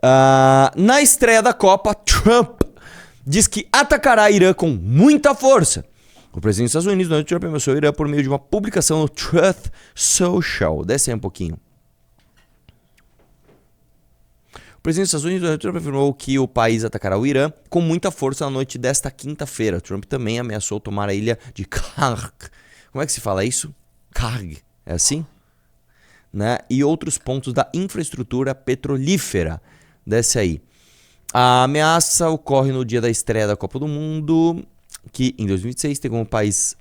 Na estreia da Copa, Trump diz que atacará Irã com muita força. O presidente dos Estados Unidos, Donald Trump, ameaçou o Irã por meio de uma publicação no Truth Social. Desce aí um pouquinho. O presidente dos Estados Unidos, Donald Trump, afirmou que o país atacará o Irã com muita força na noite desta quinta-feira. Trump também ameaçou tomar a ilha de Karg. Como é que se fala isso? Karg. É assim? Né? E outros pontos da infraestrutura petrolífera. Desce aí. A ameaça ocorre no dia da estreia da Copa do Mundo, que em 2026 tem como países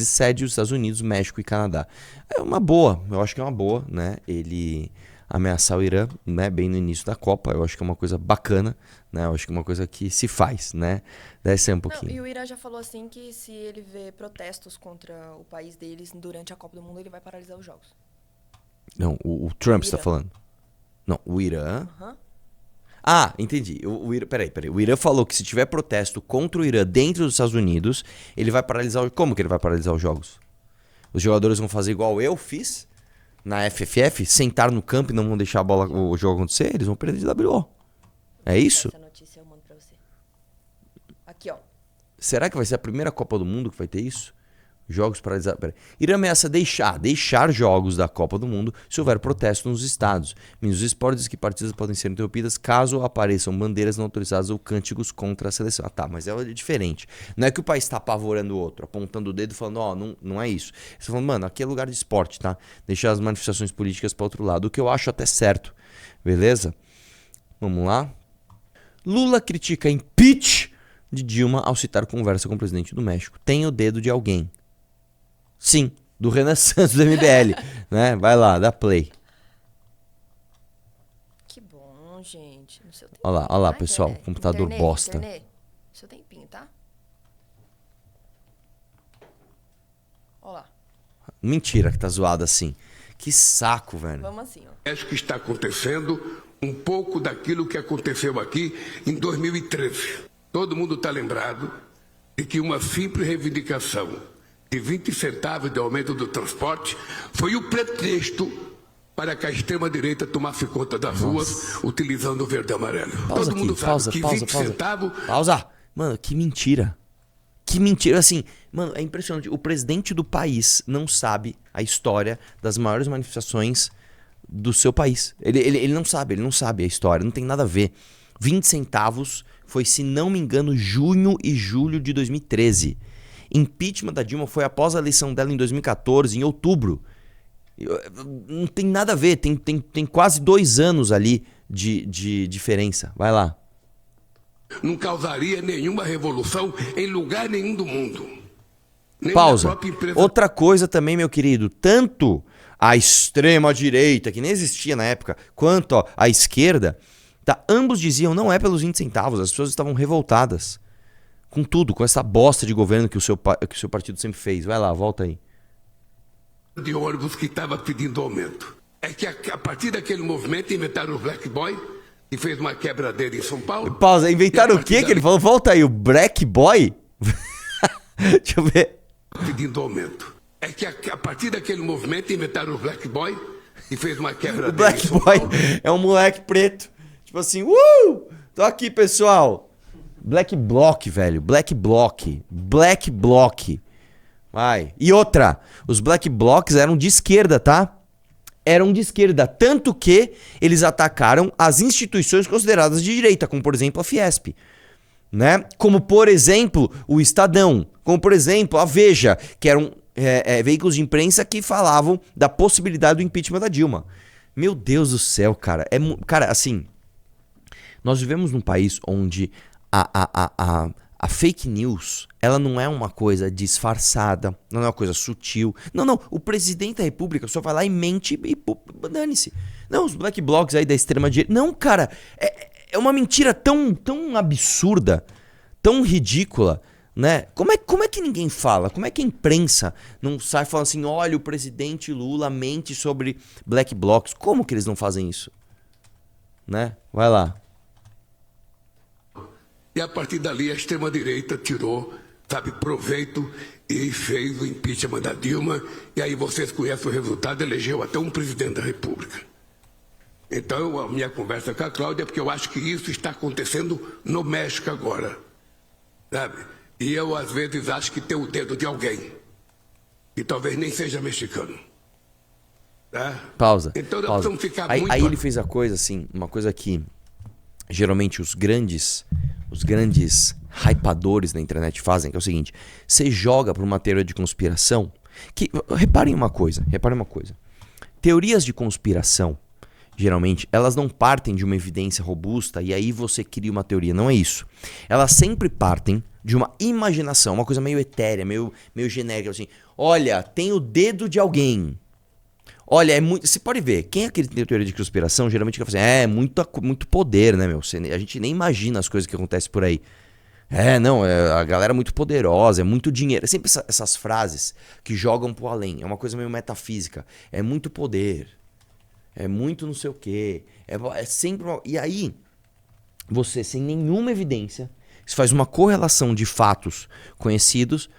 sede os Estados Unidos, México e Canadá. É uma boa, eu acho que é uma boa, né? Ele ameaçar o Irã, né, bem no início da Copa, eu acho que é uma coisa bacana, né? Eu acho que é uma coisa que se faz, né? Desce aí um pouquinho. Não, e o Irã já falou assim que se ele vê protestos contra o país deles durante a Copa do Mundo, ele vai paralisar os jogos. Não, o Trump está falando. Não, o Irã... Uhum. Ah, entendi. Peraí. O Irã falou que se tiver protesto contra o Irã dentro dos Estados Unidos, ele vai paralisar... Como que ele vai paralisar os jogos? Os jogadores vão fazer igual eu fiz na FFF? Sentar no campo e não vão deixar o jogo acontecer? Eles vão perder de WO. É isso? Essa notícia eu mando pra você. Aqui, ó. Será que vai ser a primeira Copa do Mundo que vai ter isso? Jogos paralisados. Irã ameaça deixar jogos da Copa do Mundo se houver protesto nos estados. Ministros dos Esportes diz que partidas podem ser interrompidas caso apareçam bandeiras não autorizadas ou cânticos contra a seleção. Ah, tá, mas é diferente. Não é que o país está apavorando o outro, apontando o dedo e falando, ó, não é isso. Você está falando, mano, aqui é lugar de esporte, tá? Deixar as manifestações políticas para outro lado, o que eu acho até certo. Beleza? Vamos lá. Lula critica impeachment de Dilma ao citar conversa com o presidente do México. Tem o dedo de alguém. Sim, do Renan Santos do MBL, né? Vai lá, dá play. Que bom, gente. No seu tempinho, Olha lá, tá, pessoal, internet? computador bosta. No seu tempinho, tá? Olha lá. Mentira que tá zoado assim. Que saco, velho. Vamos assim, ó. Acho que está acontecendo um pouco daquilo que aconteceu aqui em 2013. Todo mundo está lembrado de que uma simples reivindicação de 20 centavos de aumento do transporte foi o pretexto para que a extrema-direita tomasse conta das ruas utilizando o verde e amarelo. Pausa Todo mundo aqui, sabe que 20 centavos... Pausa! Mano, que mentira. Que mentira. Assim, mano, é impressionante. O presidente do país não sabe a história das maiores manifestações do seu país. Ele não sabe a história. Não tem nada a ver. 20 centavos foi, se não me engano, junho e julho de 2013. Impeachment da Dilma foi após a eleição dela em 2014, em outubro. Não tem nada a ver, tem quase 2 anos ali de diferença. Vai lá. Não causaria nenhuma revolução em lugar nenhum do mundo. Nem Pausa. na própria empresa. Outra coisa também, meu querido, tanto a extrema-direita, que nem existia na época, quanto a esquerda, tá, ambos diziam não é pelos 20 centavos, as pessoas estavam revoltadas. Com tudo, com essa bosta de governo que o seu partido sempre fez. Vai lá, volta aí. De ônibus que estava pedindo aumento. É que a partir daquele movimento inventaram o Black Boy, que fez uma quebradeira em São Paulo. Pausa, inventaram o quê que ele falou? Volta aí, o Black Boy? Deixa eu ver. Pedindo aumento. É que a partir daquele movimento inventaram o Black Boy, que fez uma quebradeira O Black em São Boy Paulo. é um moleque preto. Tipo assim, tô aqui, pessoal. Black Bloc, velho. Black Bloc. Black Bloc. Vai. E outra, os Black Blocs eram de esquerda, tá? Eram de esquerda. Tanto que eles atacaram as instituições consideradas de direita, como por exemplo a Fiesp. Né? Como por exemplo o Estadão. Como por exemplo a Veja, que eram veículos de imprensa que falavam da possibilidade do impeachment da Dilma. Meu Deus do céu, cara. Cara, assim, nós vivemos num país onde a fake news, ela não é uma coisa disfarçada, não é uma coisa sutil. Não, o presidente da república só vai lá e mente e dane-se. Não, os black blocs aí da extrema direita. Não, cara, é uma mentira tão absurda, tão ridícula, né? Como é que ninguém fala? Como é que a imprensa não sai falando assim, olha, o presidente Lula mente sobre black blocs? Como que eles não fazem isso? Né? Vai lá. E a partir dali a extrema-direita tirou, sabe, proveito e fez o impeachment da Dilma. E aí vocês conhecem o resultado, elegeu até um presidente da República. Então, a minha conversa com a Cláudia é porque eu acho que isso está acontecendo no México agora, sabe? E eu, às vezes, acho que tem o dedo de alguém, que talvez nem seja mexicano. Tá? Pausa. Então, nós pausa. precisamos ficar Aí, muito... aí ele fez a coisa assim, uma coisa que geralmente os grandes hypadores na internet fazem, que é o seguinte: você joga para uma teoria de conspiração que, reparem uma coisa. Teorias de conspiração, geralmente, elas não partem de uma evidência robusta e aí você cria uma teoria. Não é isso. Elas sempre partem de uma imaginação, uma coisa meio etérea, meio genérica, assim. Olha, tem o dedo de alguém. Olha, é muito. Você pode ver, quem é aquele que tem teoria de conspiração, geralmente fica assim, muito poder, né, meu? A gente nem imagina as coisas que acontecem por aí. A galera é muito poderosa, é muito dinheiro. É sempre essas frases que jogam pro além. É uma coisa meio metafísica. É muito poder. É muito não sei o quê. É sempre. E aí, você, sem nenhuma evidência, você faz uma correlação de fatos conhecidos,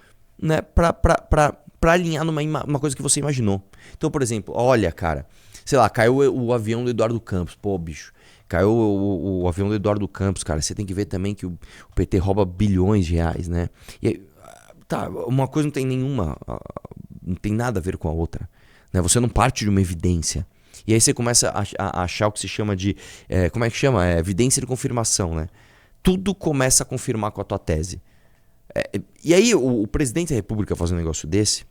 né, pra alinhar numa coisa que você imaginou. Então, por exemplo, olha, cara, sei lá, caiu o avião do Eduardo Campos. Pô, bicho, caiu o avião do Eduardo Campos, cara. Você tem que ver também que o PT rouba bilhões de reais, né? E tá, uma coisa não tem não tem nada a ver com a outra, né? Você não parte de uma evidência. E aí você começa a achar o que se chama de, como é que chama? Evidência de confirmação, né? Tudo começa a confirmar com a tua tese. E aí o presidente da República fazer um negócio desse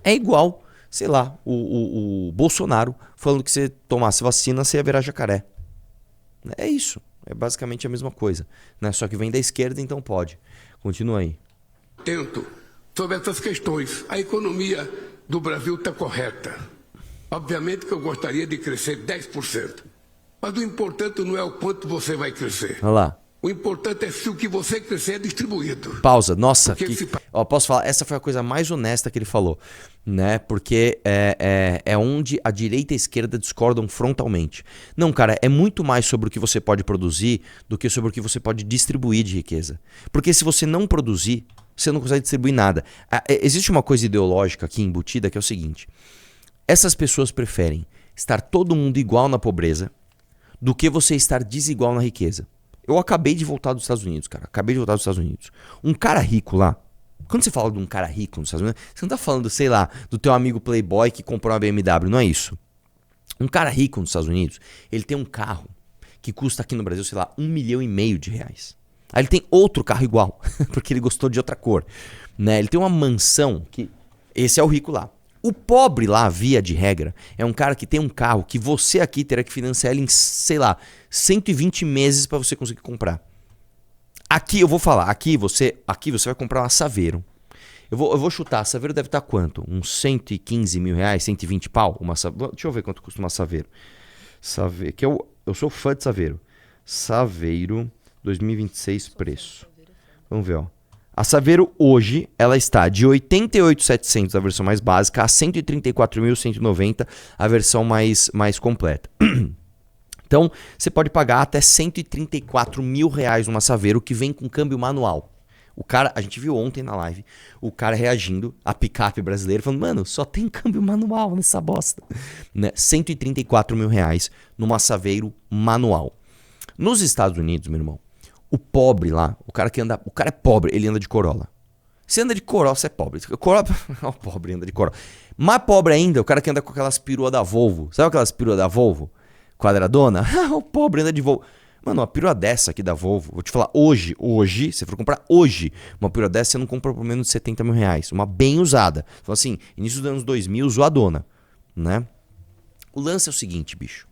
é igual, sei lá, o Bolsonaro falando que se tomasse vacina você ia virar jacaré. É isso. É basicamente a mesma coisa, né? Só que vem da esquerda, então pode. Continua aí. Atento sobre essas questões. A economia do Brasil está correta. Obviamente que eu gostaria de crescer 10%. Mas o importante não é o quanto você vai crescer. Olha lá. O importante é se o que você crescer é distribuído. Pausa. Nossa, Ó, posso falar? Essa foi a coisa mais honesta que ele falou, né? Porque é onde a direita e a esquerda discordam frontalmente. Não, cara, é muito mais sobre o que você pode produzir do que sobre o que você pode distribuir de riqueza. Porque se você não produzir, você não consegue distribuir nada. Existe uma coisa ideológica aqui embutida que é o seguinte: essas pessoas preferem estar todo mundo igual na pobreza do que você estar desigual na riqueza. Eu acabei de voltar dos Estados Unidos, cara. Um cara rico lá. Quando você fala de um cara rico nos Estados Unidos, você não tá falando, sei lá, do teu amigo playboy que comprou uma BMW. Não é isso. Um cara rico nos Estados Unidos, ele tem um carro que custa aqui no Brasil, sei lá, R$1,5 milhão. Aí ele tem outro carro igual, porque ele gostou de outra cor, né? Ele tem uma mansão que... Esse é o rico lá. O pobre lá, via de regra, é um cara que tem um carro que você aqui terá que financiar ele em, sei lá, 120 meses para você conseguir comprar. Aqui eu vou falar, aqui você vai comprar uma Saveiro. Eu vou chutar, a Saveiro deve estar quanto? Uns 115 mil reais, 120 pau? Deixa eu ver quanto custa uma Saveiro. Saveiro, que eu sou fã de Saveiro. Saveiro 2026 preço. Vamos ver, ó. A Saveiro hoje, ela está de 88.700 a versão mais básica a 134.190 a versão mais completa. Então, você pode pagar até 134 mil reais numa Saveiro que vem com câmbio manual. O cara, a gente viu ontem na live, o cara reagindo, a picape brasileira, falando, mano, só tem câmbio manual nessa bosta. Né? 134 mil reais numa Saveiro manual. Nos Estados Unidos, meu irmão, o pobre lá, o cara é pobre, ele anda de Corolla. Se anda de Corolla, você é pobre. O pobre anda de Corolla. Mais pobre ainda, o cara que anda com aquelas peruas da Volvo. Sabe aquelas peruas da Volvo? Quadradona? O pobre anda de Volvo. Mano, uma perua dessa aqui da Volvo, vou te falar, hoje, se for comprar hoje, uma perua dessa você não compra por menos de 70 mil reais. Uma bem usada. Então assim, início dos anos 2000, zoadona, né? O lance é o seguinte, bicho.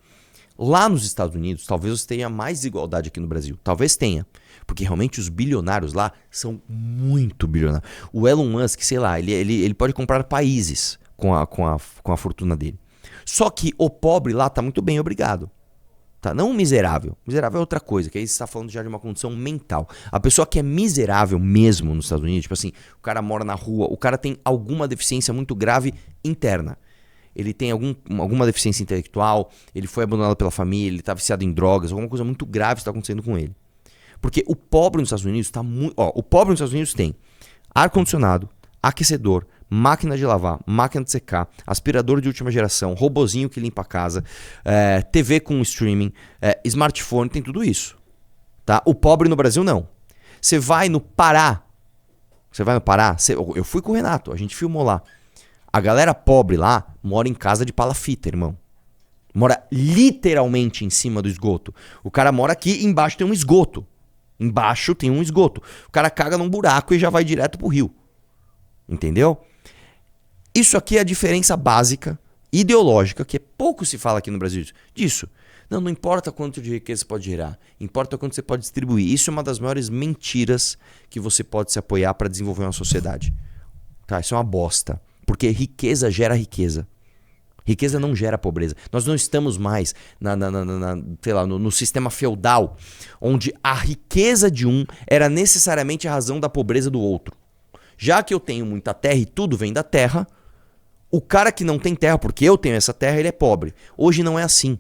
Lá nos Estados Unidos, talvez você tenha mais desigualdade aqui no Brasil. Talvez tenha. Porque realmente os bilionários lá são muito bilionários. O Elon Musk, sei lá, ele pode comprar países com a fortuna dele. Só que o pobre lá tá muito bem, obrigado. Tá? Não o miserável. Miserável é outra coisa, que aí você está falando já de uma condição mental. A pessoa que é miserável mesmo nos Estados Unidos, tipo assim, o cara mora na rua, o cara tem alguma deficiência muito grave interna. Ele tem alguma deficiência intelectual, ele foi abandonado pela família, ele está viciado em drogas, alguma coisa muito grave está acontecendo com ele. Porque o pobre nos Estados Unidos está muito... o pobre nos Estados Unidos tem ar-condicionado, aquecedor, máquina de lavar, máquina de secar, aspirador de última geração, robozinho que limpa a casa, TV com streaming, smartphone, tem tudo isso. Tá? O pobre no Brasil não. Você vai no Pará, eu fui com o Renato, a gente filmou lá. A galera pobre lá mora em casa de palafita, irmão. Mora literalmente em cima do esgoto. O cara mora aqui e embaixo tem um esgoto. Embaixo tem um esgoto. O cara caga num buraco e já vai direto pro rio. Entendeu? Isso aqui é a diferença básica, ideológica, que pouco se fala aqui no Brasil disso. Não importa quanto de riqueza você pode gerar, importa quanto você pode distribuir. Isso é uma das maiores mentiras que você pode se apoiar para desenvolver uma sociedade. Tá? Isso é uma bosta. Porque riqueza gera riqueza. Riqueza não gera pobreza. Nós não estamos mais no sistema feudal, onde a riqueza de um era necessariamente a razão da pobreza do outro. Já que eu tenho muita terra e tudo vem da terra, o cara que não tem terra, porque eu tenho essa terra, ele é pobre. Hoje não é assim.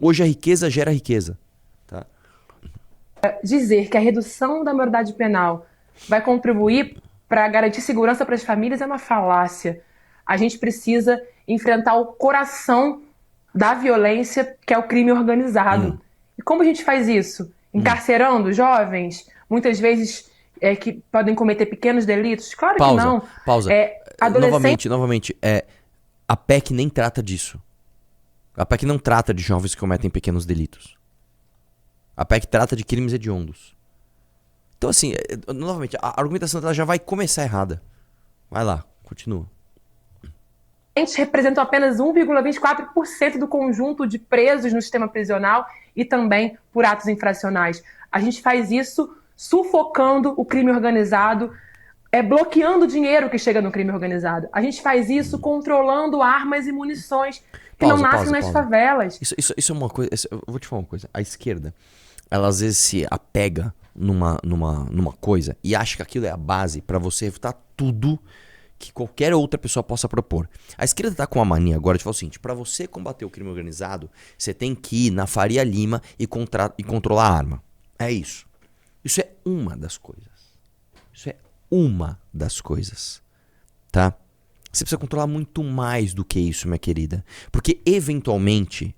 Hoje a riqueza gera riqueza. Tá? Dizer que a redução da maioridade penal vai contribuir para garantir segurança para as famílias é uma falácia. A gente precisa enfrentar o coração da violência, que é o crime organizado. E como a gente faz isso? Encarcerando jovens, muitas vezes que podem cometer pequenos delitos? Claro que não. Pausa. Novamente, a PEC nem trata disso. A PEC não trata de jovens que cometem pequenos delitos. A PEC trata de crimes hediondos. Então, assim, novamente, a argumentação dela já vai começar errada. Vai lá, continua. Representam apenas 1,24% do conjunto de presos no sistema prisional e também por atos infracionais. A gente faz isso sufocando o crime organizado, bloqueando o dinheiro que chega no crime organizado. A gente faz isso controlando armas e munições que não nascem nas favelas. Isso é uma coisa. Eu vou te falar uma coisa. A esquerda, ela às vezes se apega numa coisa e acha que aquilo é a base para você evitar tudo que qualquer outra pessoa possa propor. A esquerda tá com uma mania agora de falar o seguinte: para você combater o crime organizado, você tem que ir na Faria Lima e controlar a arma. É isso. Isso é uma das coisas. Isso é uma das coisas. Tá? Você precisa controlar muito mais do que isso, minha querida. Porque eventualmente,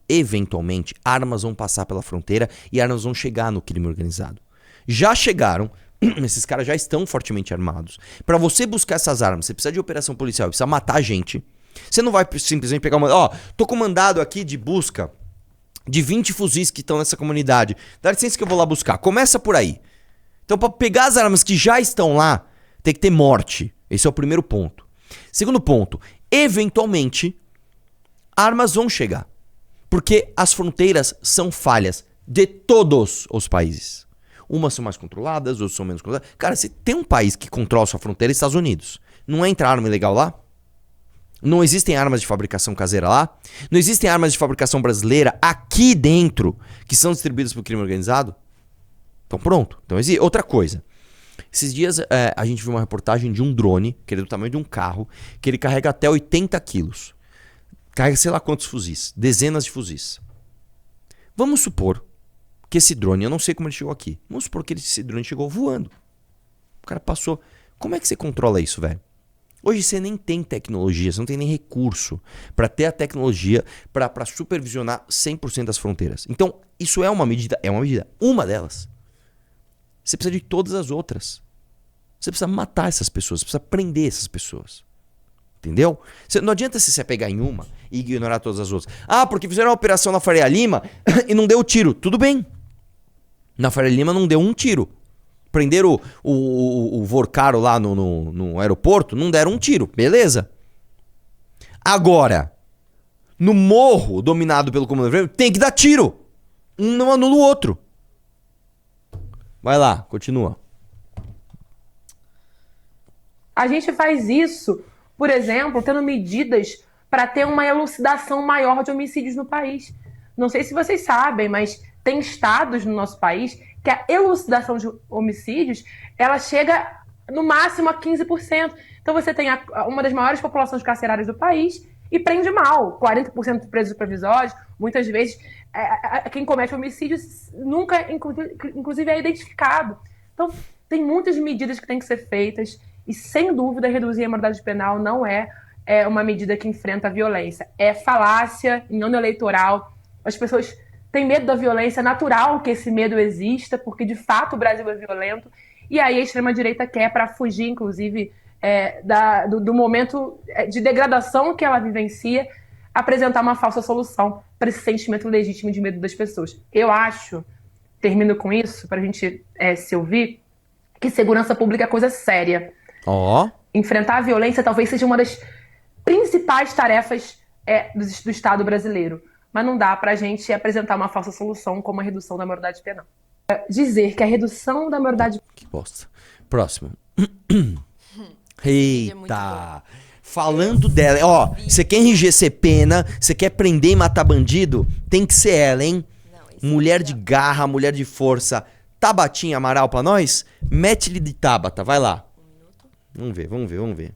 armas vão passar pela fronteira e armas vão chegar no crime organizado. Já chegaram. Esses caras já estão fortemente armados. Pra você buscar essas armas, você precisa de operação policial, precisa matar gente. Você não vai simplesmente pegar uma... tô com mandado aqui de busca de 20 fuzis que estão nessa comunidade. Dá licença que eu vou lá buscar. Começa por aí. Então, pra pegar as armas que já estão lá, tem que ter morte. Esse é o primeiro ponto. Segundo ponto, eventualmente, armas vão chegar. Porque as fronteiras são falhas de todos os países. Umas são mais controladas, outras são menos controladas. Cara, se tem um país que controla sua fronteira, é os Estados Unidos. Não entra arma ilegal lá? Não existem armas de fabricação caseira lá? Não existem armas de fabricação brasileira aqui dentro que são distribuídas pelo crime organizado? Então pronto. Então existe. Outra coisa. Esses dias a gente viu uma reportagem de um drone, que ele é do tamanho de um carro, que ele carrega até 80 quilos. Carrega sei lá quantos fuzis. Dezenas de fuzis. Vamos supor que esse drone, eu não sei como ele chegou aqui. Vamos supor que esse drone chegou voando. O cara passou. Como é que você controla isso, velho? Hoje você nem tem tecnologia, você não tem nem recurso para ter a tecnologia para supervisionar 100% das fronteiras. Então, isso é uma medida, uma delas. Você precisa de todas as outras. Você precisa matar essas pessoas, você precisa prender essas pessoas. Entendeu? Não adianta você se apegar em uma e ignorar todas as outras. Porque fizeram uma operação na Faria Lima e não deu tiro. Tudo bem. Na Faria Lima não deu um tiro. Prenderam o Vorcaro lá no aeroporto, não deram um tiro. Beleza. Agora, no morro dominado pelo Comando Vermelho, tem que dar tiro. Um não anula o outro. Vai lá, continua. A gente faz isso, por exemplo, tendo medidas para ter uma elucidação maior de homicídios no país. Não sei se vocês sabem, mas tem estados no nosso país que a elucidação de homicídios, ela chega no máximo a 15%. Então você tem uma das maiores populações carcerárias do país e prende mal. 40% de presos provisórios, muitas vezes quem comete homicídios nunca, inclusive, é identificado. Então tem muitas medidas que têm que ser feitas E, sem dúvida, reduzir a maioridade penal não é uma medida que enfrenta a violência. É falácia em ano eleitoral. As pessoas têm medo da violência, é natural que esse medo exista, porque, de fato, o Brasil é violento. E aí a extrema-direita quer, para fugir, inclusive, do momento de degradação que ela vivencia, apresentar uma falsa solução para esse sentimento legítimo de medo das pessoas. Eu acho, termino com isso, para a gente se ouvir, que segurança pública é coisa séria. Enfrentar a violência talvez seja uma das principais tarefas do Estado brasileiro. Mas não dá para a gente apresentar uma falsa solução como a redução da maioridade penal. Dizer que a redução da maioridade... Que bosta. Próximo. Eita. Falando dela. Ó, você quer enrijecer pena, você quer prender e matar bandido? Tem que ser ela, hein? Não, mulher de garra, mulher de força. Tabatinha Amaral pra nós? Mete-lhe de Tabata, vai lá. Um minuto. Vamos ver.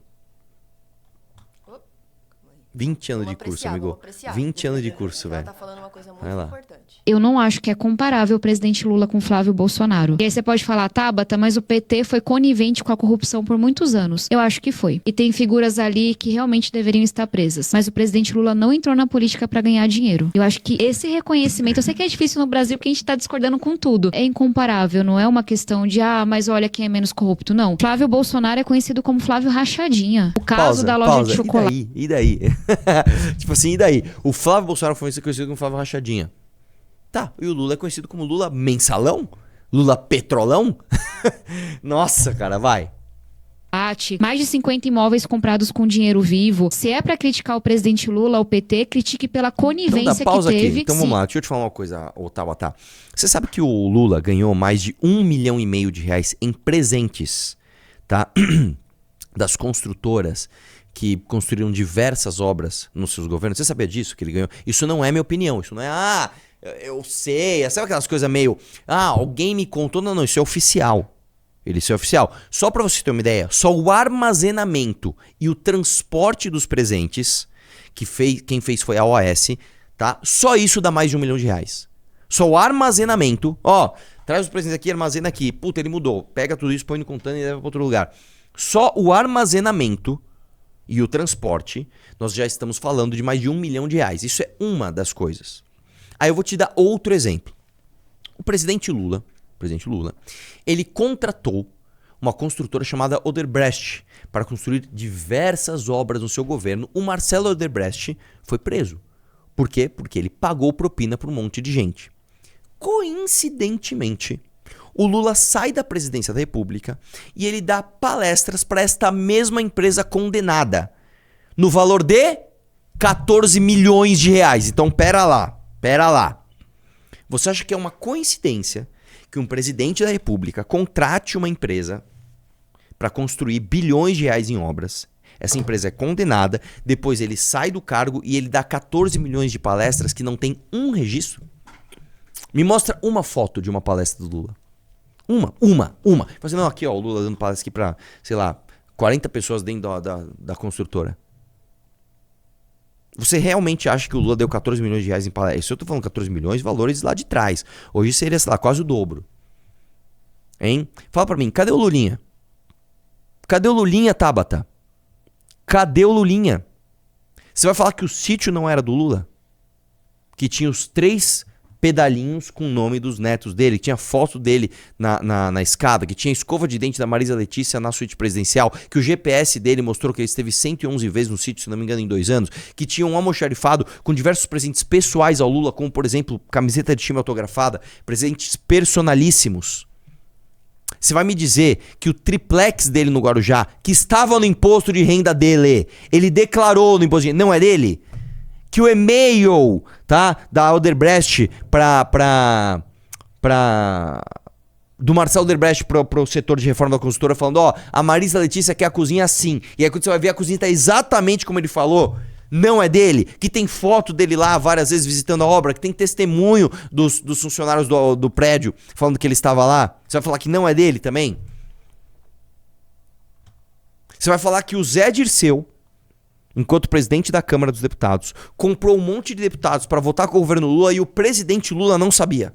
20 anos de curso, amigo. 20 anos de curso, velho. Ela tá falando uma coisa muito importante. Eu não acho que é comparável o presidente Lula com Flávio Bolsonaro. E aí você pode falar, Tabata, mas o PT foi conivente com a corrupção por muitos anos. Eu acho que foi. E tem figuras ali que realmente deveriam estar presas. Mas o presidente Lula não entrou na política pra ganhar dinheiro. Eu acho que esse reconhecimento, eu sei que é difícil no Brasil porque a gente tá discordando com tudo. É incomparável, não é uma questão de, mas olha quem é menos corrupto. Não. Flávio Bolsonaro é conhecido como Flávio Rachadinha. O caso da loja de chocolate. E daí? Tipo assim, e daí? O Flávio Bolsonaro foi conhecido como Flávio Rachadinha. Tá, e o Lula é conhecido como Lula Mensalão? Lula Petrolão? Nossa, cara, vai. Mais de 50 imóveis comprados com dinheiro vivo. Se é pra criticar o presidente Lula, o PT, critique pela conivência que teve. Aqui. Então vamos lá, deixa eu te falar uma coisa, Tabata. Você sabe que o Lula ganhou mais de R$1,5 milhão em presentes, tá? Das construtoras que construíram diversas obras nos seus governos. Você sabia disso, que ele ganhou? Isso não é minha opinião, isso não é, eu sei, sabe aquelas coisas meio, alguém me contou, não, isso é oficial. Isso é oficial. Só pra você ter uma ideia, só o armazenamento e o transporte dos presentes, quem fez foi a OAS, tá? Só isso dá mais de R$1 milhão. Só o armazenamento, traz os presentes aqui, armazena aqui, puta, ele mudou, pega tudo isso, põe no container e leva pra outro lugar. Só o armazenamento e o transporte, nós já estamos falando de mais de R$1 milhão. Isso é uma das coisas. Aí eu vou te dar outro exemplo. O presidente Lula, ele contratou uma construtora chamada Odebrecht para construir diversas obras no seu governo. O Marcelo Odebrecht foi preso. Por quê? Porque ele pagou propina para um monte de gente. Coincidentemente, o Lula sai da presidência da República e ele dá palestras para esta mesma empresa condenada no valor de R$14 milhões. Então, pera lá. Você acha que é uma coincidência que um presidente da República contrate uma empresa para construir bilhões de reais em obras? Essa empresa é condenada, depois ele sai do cargo e ele dá 14 milhões de palestras que não tem um registro? Me mostra uma foto de uma palestra do Lula. Uma. Você não, aqui ó, o Lula dando palestra aqui pra, sei lá, 40 pessoas dentro da construtora. Você realmente acha que o Lula deu 14 milhões de reais em palestra? Isso eu tô falando 14 milhões, valores lá de trás. Hoje seria, sei lá, quase o dobro. Hein? Fala pra mim, cadê o Lulinha? Cadê o Lulinha, Tabata? Cadê o Lulinha? Você vai falar que o sítio não era do Lula? Que tinha os 3 pedalinhos com o nome dos netos dele, que tinha foto dele na escada, que tinha escova de dente da Marisa Letícia na suíte presidencial, que o GPS dele mostrou que ele esteve 111 vezes no sítio, se não me engano, em 2 anos, que tinha um almoxarifado com diversos presentes pessoais ao Lula, como, por exemplo, camiseta de time autografada, presentes personalíssimos. Você vai me dizer que o triplex dele no Guarujá, que estava no imposto de renda dele, ele declarou no imposto de renda, não é dele? Que o e-mail, tá, da Odebrecht do Marcelo Odebrecht pro setor de reforma da consultora falando, a Marisa Letícia quer a cozinha assim. E aí quando você vai ver, a cozinha tá exatamente como ele falou. Não é dele. Que tem foto dele lá várias vezes visitando a obra. Que tem testemunho dos funcionários do prédio falando que ele estava lá. Você vai falar que não é dele também? Você vai falar que o Zé Dirceu, enquanto presidente da Câmara dos Deputados, comprou um monte de deputados para votar com o governo Lula e o presidente Lula não sabia.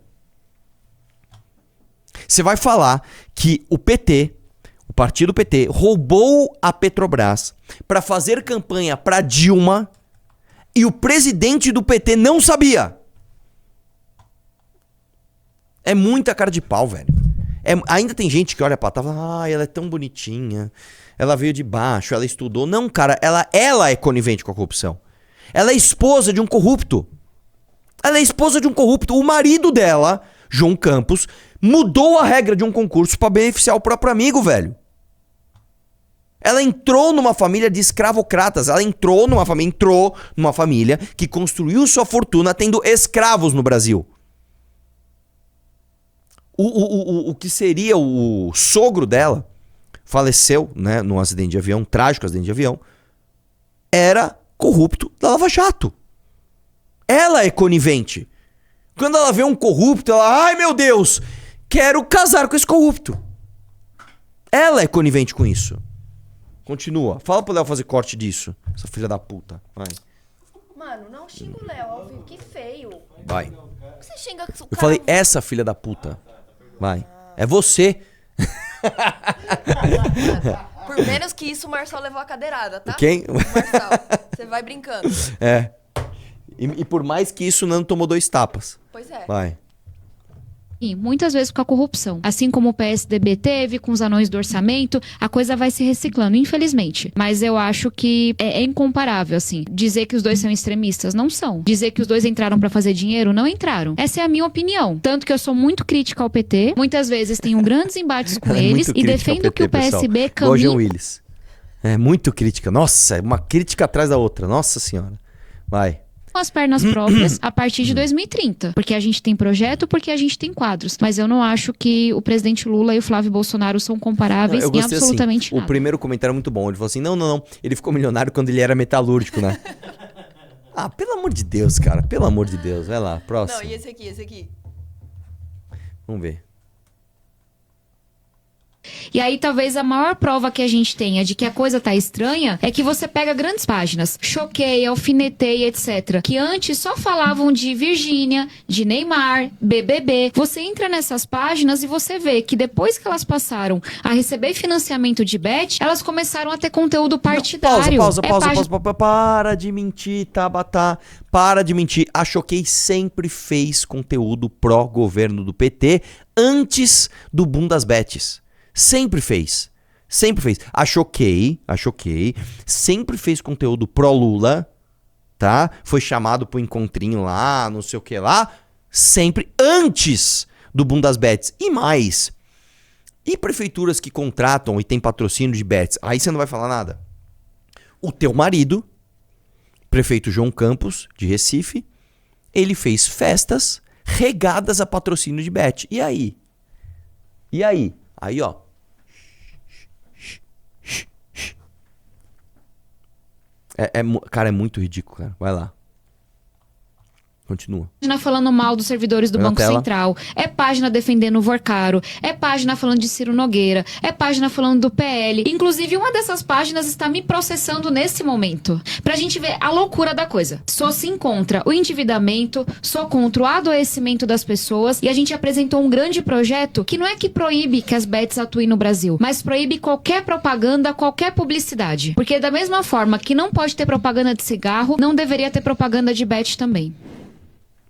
Você vai falar que o PT, o partido PT, roubou a Petrobras para fazer campanha para Dilma e o presidente do PT não sabia. É muita cara de pau, velho. Ainda tem gente que olha pra trás e fala, ela é tão bonitinha, ela veio de baixo, ela estudou. Não, cara, ela é conivente com a corrupção. Ela é esposa de um corrupto. Ela é esposa de um corrupto. O marido dela, João Campos, mudou a regra de um concurso pra beneficiar o próprio amigo, velho. Ela entrou numa família de escravocratas. Ela entrou numa família que construiu sua fortuna tendo escravos no Brasil. O que seria o sogro dela faleceu, né, num acidente de avião, um trágico acidente de avião, era corrupto da Lava Jato. Ela é conivente. Quando ela vê um corrupto, ela, ai meu Deus, quero casar com esse corrupto. Ela é conivente com isso. Continua. Fala pro Léo fazer corte disso. Essa filha da puta. Vai. Mano, não xinga o Léo ao vivo, que feio. Vai. Por que você xinga o cara? Eu falei, essa filha da puta. Vai. É você. Por menos que isso, o Marçal levou a cadeirada, tá? Quem? O Marçal. Você vai brincando. É. E por mais que isso, o Nando tomou 2 tapas. Pois é. Vai. E muitas vezes com a corrupção. Assim como o PSDB teve com os anões do orçamento, a coisa vai se reciclando, infelizmente. Mas eu acho que é incomparável, assim. Dizer que os dois são extremistas, não são. Dizer que os dois entraram pra fazer dinheiro, não entraram. Essa é a minha opinião. Tanto que eu sou muito crítica ao PT, muitas vezes tenho grandes embates com Ela é eles muito e crítica defendo ao que o PT, pessoal. PSB Igual o Jean caminhe... Willis. É muito crítica. Nossa, é uma crítica atrás da outra. Nossa senhora. Vai. com as pernas próprias a partir de 2030. Porque a gente tem projeto, porque a gente tem quadros. Mas eu não acho que o presidente Lula e o Flávio Bolsonaro são comparáveis Eu em gostei absolutamente assim, nada. o primeiro comentário é muito bom. Ele falou assim, não. Ele ficou milionário quando ele era metalúrgico, né? Ah, pelo amor de Deus, cara. Pelo amor de Deus. Vai lá, próximo. Não, e esse aqui? Vamos ver. E aí, talvez a maior prova que a gente tenha de que a coisa tá estranha é que você pega grandes páginas, Choquei, Alfinetei, etc., que antes só falavam de Virgínia, de Neymar, BBB. Você entra nessas páginas e você vê que depois que elas passaram a receber financiamento de bet, elas começaram a ter conteúdo partidário. Pausa. É Para de mentir, Tabata. Para de mentir. A Choquei sempre fez conteúdo pró-governo do PT antes do boom das bets. Sempre fez. A Choquei sempre fez conteúdo pró-Lula, tá? Foi chamado pro encontrinho lá, não sei o que lá. Sempre antes do boom das bets. E mais. E prefeituras que contratam e tem patrocínio de bets? Aí você não vai falar nada. O teu marido, prefeito João Campos, de Recife, ele fez festas regadas a patrocínio de bet. E aí? Aí, ó. Cara, é muito ridículo, cara. Vai lá. Continua. Página falando mal dos servidores do Vai na Banco tela. Central, é página defendendo o Vorcaro, é página falando de Ciro Nogueira, é página falando do PL. Inclusive, uma dessas páginas está me processando nesse momento. Pra gente ver a loucura da coisa. Sou sim contra o endividamento, sou contra o adoecimento das pessoas e a gente apresentou um grande projeto que não é que proíbe que as bets atuem no Brasil, mas proíbe qualquer propaganda, qualquer publicidade. Porque da mesma forma que não pode ter propaganda de cigarro, não deveria ter propaganda de bet também.